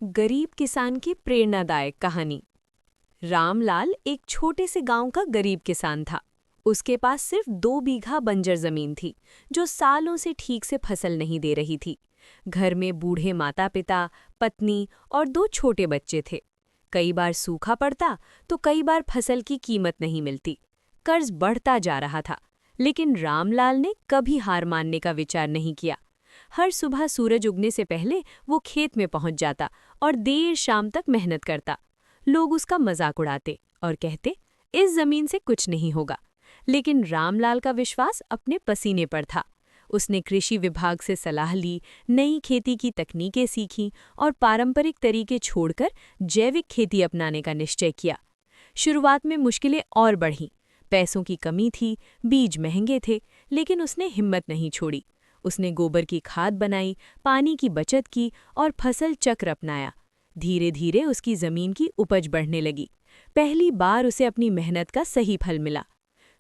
गरीब किसान की प्रेरणादायक कहानी। रामलाल एक छोटे से गांव का गरीब किसान था। उसके पास सिर्फ 2 बीघा बंजर जमीन थी, जो सालों से ठीक से फसल नहीं दे रही थी। घर में बूढ़े माता-पिता, पत्नी और 2 छोटे बच्चे थे। कई बार सूखा पड़ता तो कई बार फसल की कीमत नहीं मिलती। कर्ज बढ़ता जा रहा था, लेकिन रामलाल ने कभी हार मानने का विचार नहीं किया। हर सुबह सूरज उगने से पहले वो खेत में पहुंच जाता और देर शाम तक मेहनत करता। लोग उसका मजाक उड़ाते और कहते, इस जमीन से कुछ नहीं होगा। लेकिन रामलाल का विश्वास अपने पसीने पर था। उसने कृषि विभाग से सलाह ली, नई खेती की तकनीकें सीखीं और पारंपरिक तरीके छोड़कर जैविक खेती अपनाने का निश्चय किया। शुरुआत में मुश्किलें और बढ़ीं। पैसों की कमी थी, बीज महंगे थे, लेकिन उसने हिम्मत नहीं छोड़ी। उसने गोबर की खाद बनाई, पानी की बचत की और फसल चक्र अपनाया। धीरे धीरे उसकी जमीन की उपज बढ़ने लगी। पहली बार उसे अपनी मेहनत का सही फल मिला।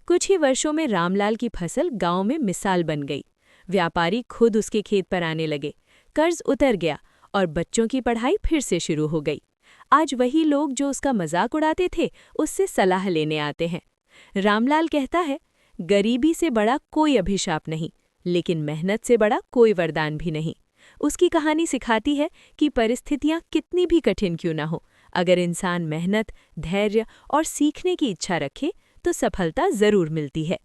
कुछ ही वर्षों में रामलाल की फसल गांव में मिसाल बन गई। व्यापारी खुद उसके खेत पर आने लगे, कर्ज उतर गया और बच्चों की पढ़ाई फिर से शुरू हो गई। आज वही लोग जो उसका मजाक उड़ाते थे, उससे सलाह लेने आते हैं। रामलाल कहता है, गरीबी से बड़ा कोई अभिशाप नहीं, लेकिन मेहनत से बड़ा कोई वरदान भी नहीं। उसकी कहानी सिखाती है कि परिस्थितियां कितनी भी कठिन क्यों ना हो, अगर इंसान मेहनत, धैर्य और सीखने की इच्छा रखे तो सफलता जरूर मिलती है।